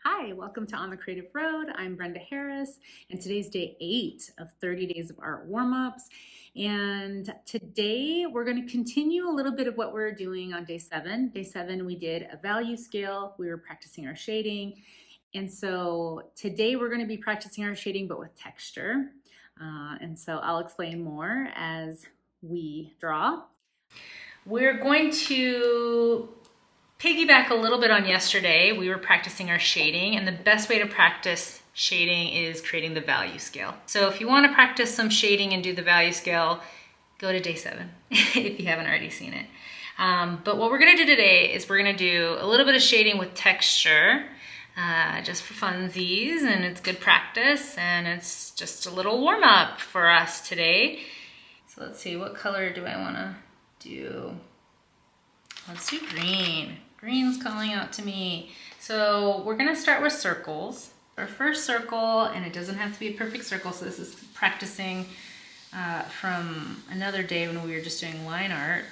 Hi, welcome to On the Creative Road. I'm Brenda Harris, and today's day 8 of 30 days of art warm-ups. And today we're going to continue a little bit of what we're doing on day 7. Day 7, we did a value scale. We were practicing our shading. And so today we're going to be practicing our shading, but with texture. And so I'll explain more as we draw. We're going to piggyback a little bit on yesterday. We were practicing our shading, and the best way to practice shading is creating the value scale. So if you want to practice some shading and do the value scale, go to day 7 if you haven't already seen it. But what we're going to do today is we're going to do a little bit of shading with texture, just for funsies, and it's good practice, and it's just a little warm up for us today. So let's see, what color do I want to do? Let's do green. Green's calling out to me. So we're gonna start with circles. Our first circle, and it doesn't have to be a perfect circle, so this is practicing from another day when we were just doing line art.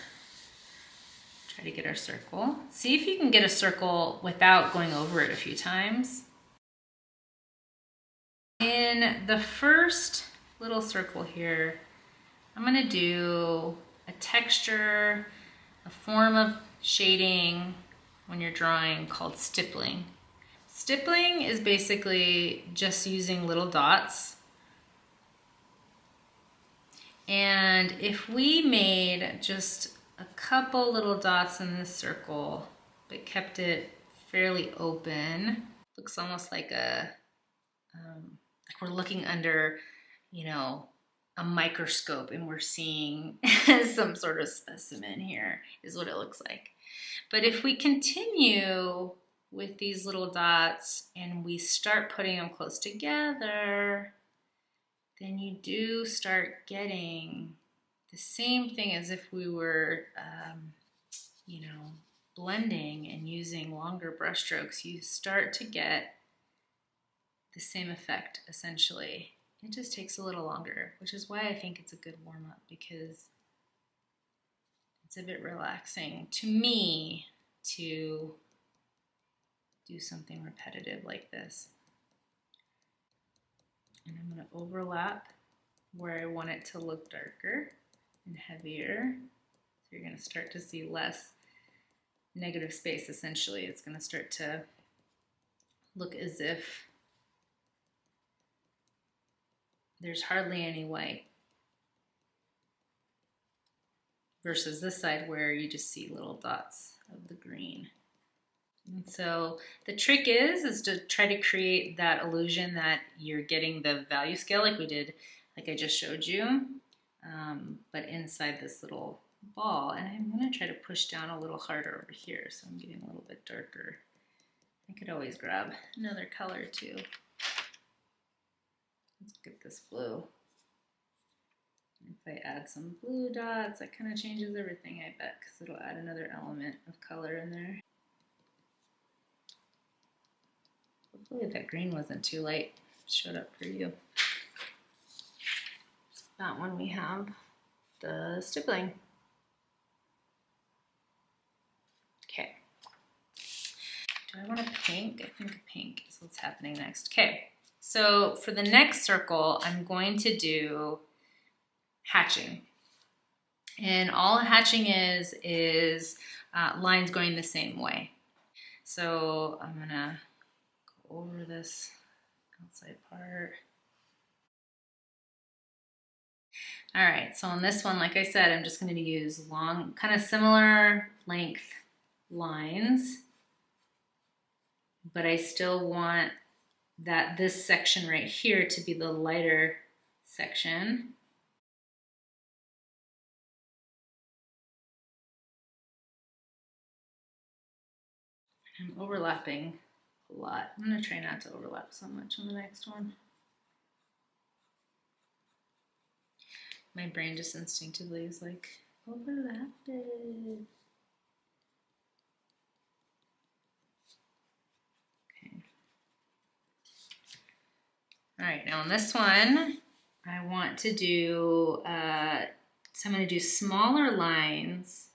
Try to get our circle. See if you can get a circle without going over it a few times. In the first little circle here, I'm gonna do a texture, a form of shading when you're drawing called stippling. Stippling is basically just using little dots. And if we made just a couple little dots in this circle, but kept it fairly open, looks almost like like we're looking under, a microscope and we're seeing some sort of specimen here is what it looks like. But if we continue with these little dots and we start putting them close together, then you do start getting the same thing as if we were, blending and using longer brush strokes. You start to get the same effect, essentially. It just takes a little longer, which is why I think it's a good warm-up, because it's a bit relaxing to me to do something repetitive like this. And I'm going to overlap where I want it to look darker and heavier. So you're going to start to see less negative space, essentially. It's going to start to look as if there's hardly any white, versus this side where you just see little dots of the green. And so the trick is to try to create that illusion that you're getting the value scale like we did, like I just showed you, but inside this little ball. And I'm going to try to push down a little harder over here, so I'm getting a little bit darker. I could always grab another color too. Let's get this blue. If I add some blue dots, that kind of changes everything, I bet, because it'll add another element of color in there. Hopefully that green wasn't too light. Showed up for you. That one we have the stippling. Okay. Do I want a pink? I think a pink is what's happening next. Okay. So for the next circle, I'm going to do hatching. And all hatching is lines going the same way. So I'm gonna go over this outside part. All right, so on this one, like I said, I'm just going to use long, kind of similar length lines, but I still want this section right here to be the lighter section. I'm overlapping a lot. I'm going to try not to overlap so much on the next one. My brain just instinctively is like, overlap it. Okay. All right, now on this one, I want to do, so I'm going to do smaller lines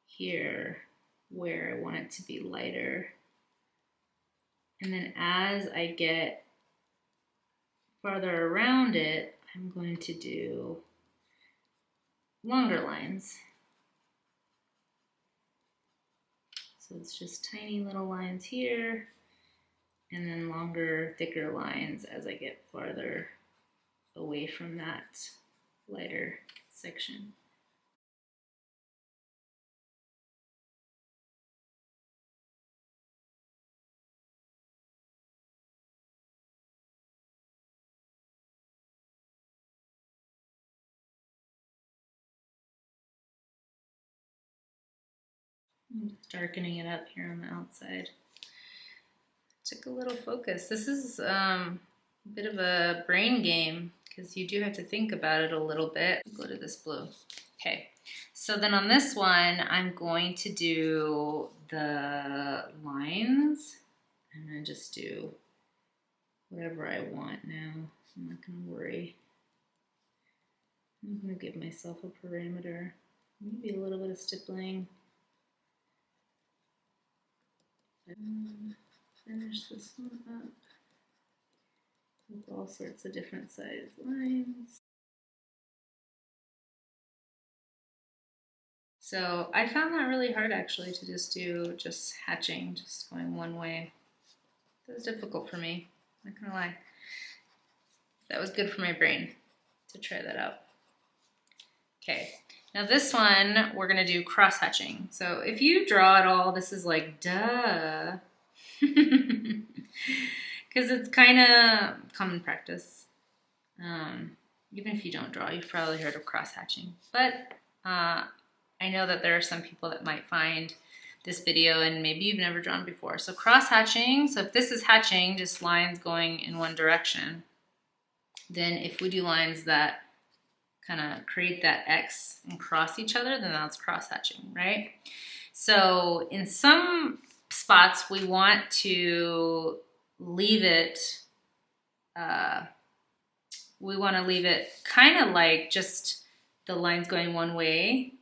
here where I want it to be lighter. And then as I get farther around it, I'm going to do longer lines. So it's just tiny little lines here, and then longer, thicker lines as I get farther away from that lighter section. I'm just darkening it up here on the outside. Took a little focus. This is a bit of a brain game because you do have to think about it a little bit. Go to this blue. Okay, so then on this one, I'm going to do the lines. I'm gonna just do whatever I want now. I'm not gonna worry. I'm gonna give myself a parameter, maybe a little bit of stippling. Finish this one up with all sorts of different size lines. So I found that really hard actually to just do hatching, just going one way. That was difficult for me, not gonna lie. That was good for my brain to try that out. Okay, now this one we're gonna do cross hatching. So if you draw at all, this is like duh. Because it's kind of common practice. Even if you don't draw, you've probably heard of cross hatching. But I know that there are some people that might find this video and maybe you've never drawn before. So cross hatching, so if this is hatching, just lines going in one direction, then if we do lines that kind of create that X and cross each other, then that's cross hatching, right? So in some spots, we want to leave it, kind of like just the lines going one way.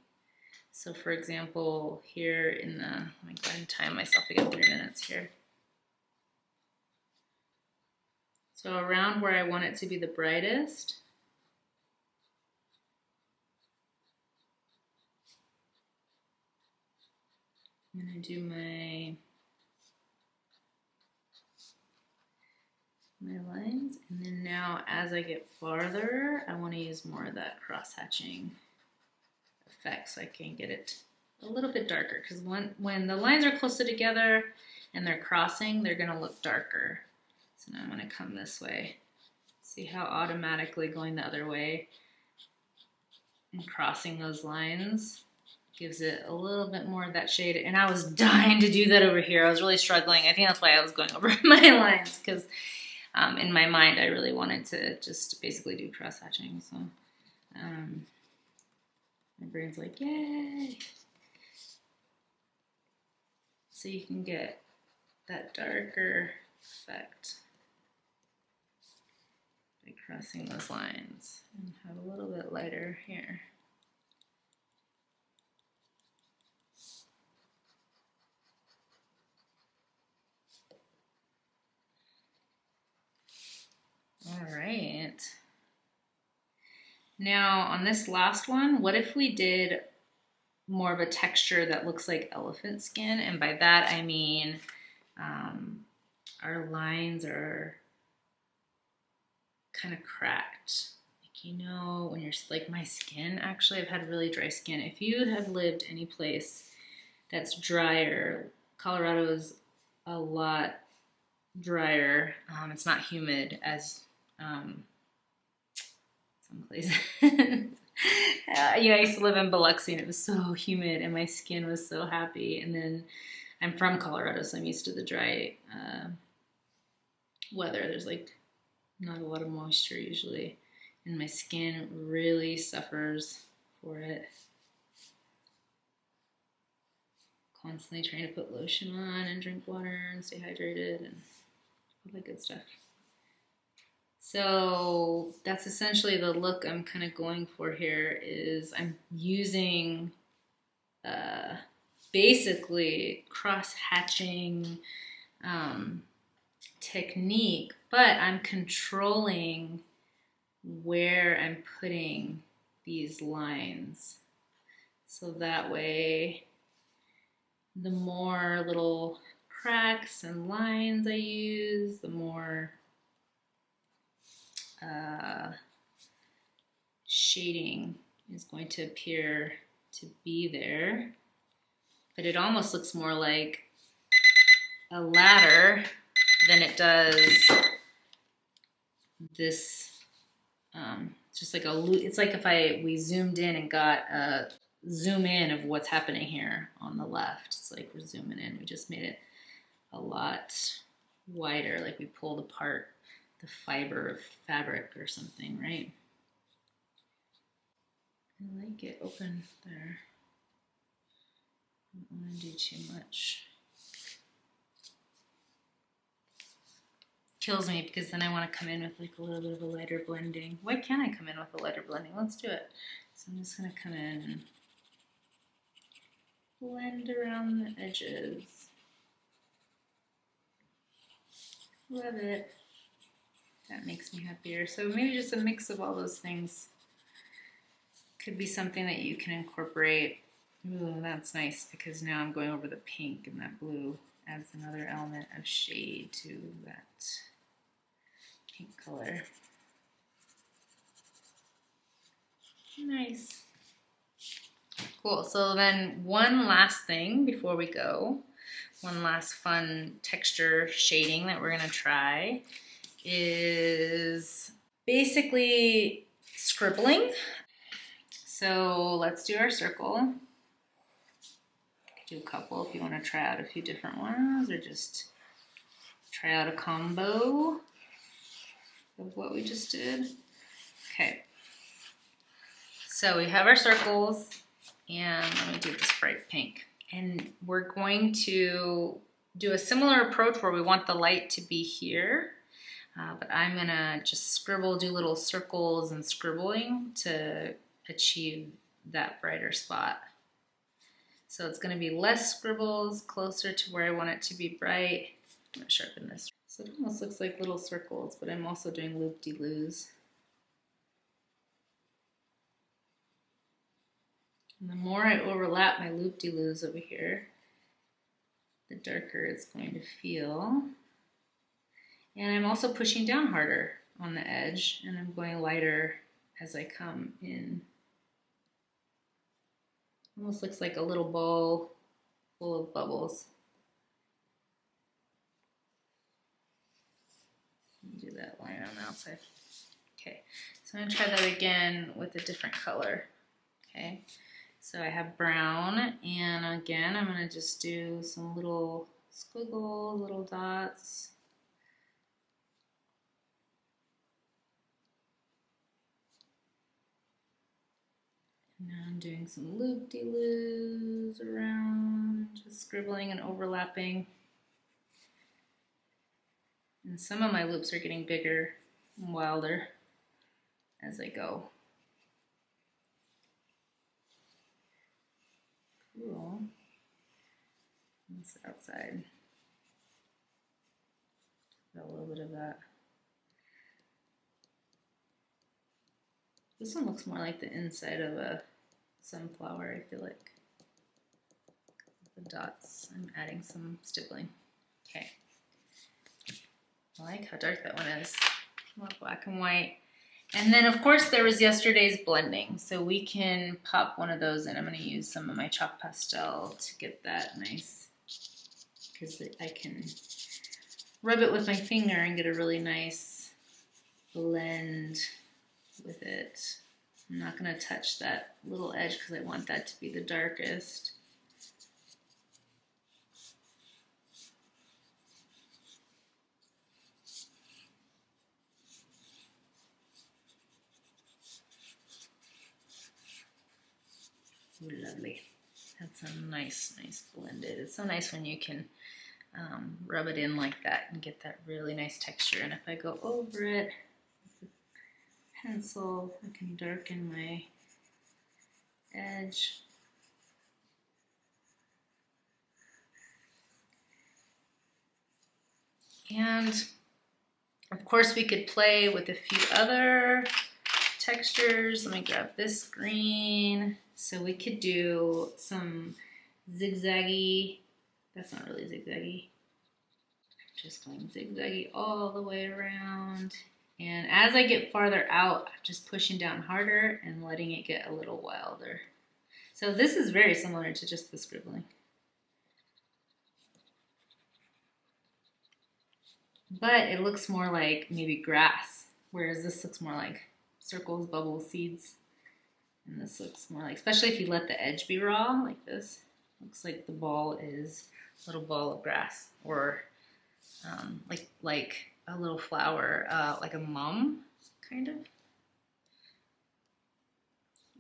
So for example, here in the, let me go ahead and time myself, I got 3 minutes here. So around where I want it to be the brightest, I'm gonna do my lines, and then now as I get farther, I want to use more of that cross hatching effect so I can get it a little bit darker, because when the lines are closer together and they're crossing, they're gonna look darker. So now I'm gonna come this way. See how automatically going the other way and crossing those lines gives it a little bit more of that shade. And I was dying to do that over here. I was really struggling. I think that's why I was going over my lines, because in my mind I really wanted to just basically do cross hatching. So my brain's like, yay! So you can get that darker effect by crossing those lines and have a little bit lighter here. All right. Now on this last one, what if we did more of a texture that looks like elephant skin? And by that I mean our lines are kind of cracked. Like, you know, when you're like my skin, actually I've had really dry skin. If you have lived any place that's drier, Colorado is a lot drier. It's not humid as some places. I used to live in Biloxi and it was so humid and my skin was so happy. And then I'm from Colorado, so I'm used to the dry weather. There's like not a lot of moisture usually, and my skin really suffers for it. Constantly trying to put lotion on and drink water and stay hydrated and all that good stuff. So that's essentially the look I'm kind of going for here. Is I'm using basically cross hatching technique, but I'm controlling where I'm putting these lines. So that way, the more little cracks and lines I use, the more shading is going to appear to be there. But it almost looks more like a ladder than it does this. Just like it's like if we zoomed in and got a zoom in of what's happening here on the left. It's like we're zooming in. We just made it a lot wider, like we pulled apart the fiber of fabric or something, right? I like it open there. I don't want to do too much. Kills me because then I want to come in with like a little bit of a lighter blending. Why can't I come in with a lighter blending? Let's do it. So I'm just going to come in and blend around the edges. Love it. That makes me happier. So maybe just a mix of all those things could be something that you can incorporate. Ooh, that's nice because now I'm going over the pink, and that blue adds another element of shade to that pink color. Nice. Cool. So then one last thing before we go, one last fun texture shading that we're going to try is basically scribbling. So let's do our circle. Do a couple if you want to try out a few different ones, or just try out a combo of what we just did. Okay. So we have our circles, and let me do this bright pink. And we're going to do a similar approach where we want the light to be here. But I'm gonna just scribble, do little circles and scribbling to achieve that brighter spot. So it's gonna be less scribbles, closer to where I want it to be bright. I'm gonna sharpen this. So it almost looks like little circles, but I'm also doing loop-de-loos. And the more I overlap my loop-de-loos over here, the darker it's going to feel. And I'm also pushing down harder on the edge, and I'm going lighter as I come in. Almost looks like a little bowl full of bubbles. Do that line on the outside. Okay, so I'm gonna try that again with a different color. Okay, so I have brown, and again, I'm gonna just do some little squiggles, little dots. Now I'm doing some loop-de-loos around, just scribbling and overlapping. And some of my loops are getting bigger and wilder as I go. Cool. That's the outside. Got a little bit of that. This one looks more like the inside of a sunflower, I feel like. The dots, I'm adding some stippling. Okay. I like how dark that one is. More black and white. And then, of course, there was yesterday's blending. So we can pop one of those in. I'm going to use some of my chalk pastel to get that nice, because I can rub it with my finger and get a really nice blend with it. I'm not going to touch that little edge because I want that to be the darkest. Ooh, lovely. That's a nice blended. It's so nice when you can rub it in like that and get that really nice texture. And if I go over it with a pencil, I can darken my edge. And Of course, we could play with a few other textures. Let me grab this green. So we could do some zigzaggy. That's not really zigzaggy. Just going zigzaggy all the way around. And as I get farther out, I'm just pushing down harder and letting it get a little wilder. So this is very similar to just the scribbling. But it looks more like maybe grass, whereas this looks more like circles, bubbles, seeds. And this looks more like, especially if you let the edge be raw like this, looks like the ball is a little ball of grass, or like a little flower, like a mum, kind of,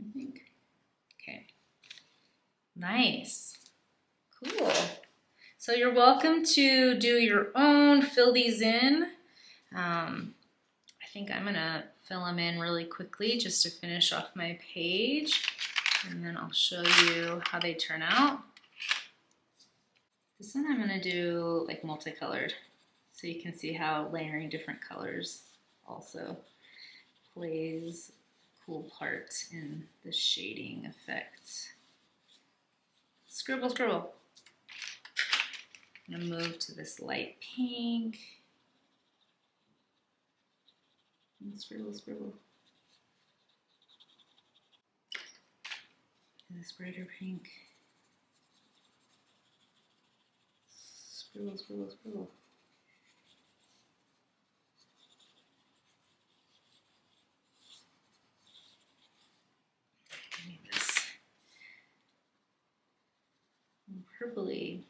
I think. Okay, nice, cool. So you're welcome to do your own, fill these in. I think I'm gonna fill them in really quickly just to finish off my page, and then I'll show you how they turn out. This one I'm gonna do like multicolored, so you can see how layering different colors also plays a cool part in the shading effect. Scribble, scribble. I'm gonna move to this light pink. And scribble, scribble. And this brighter pink. Scribble, scribble, scribble. I need this purpley.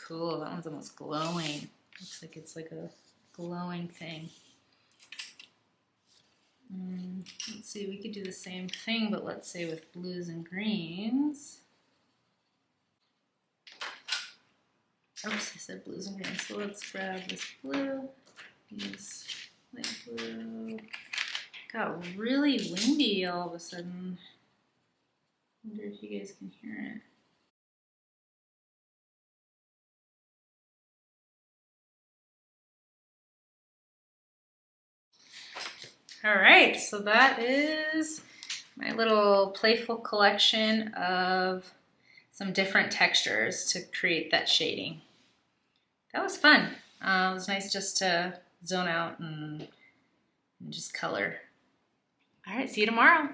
Cool, that one's almost glowing. Looks like it's like a glowing thing. Let's see, we could do the same thing, but let's say with blues and greens. Oops, I said blues and greens. So let's grab this blue, this light blue. Got really windy all of a sudden. Wonder if you guys can hear it. All right, so that is my little playful collection of some different textures to create that shading. That was fun. It was nice just to zone out and just color. All right, see you tomorrow.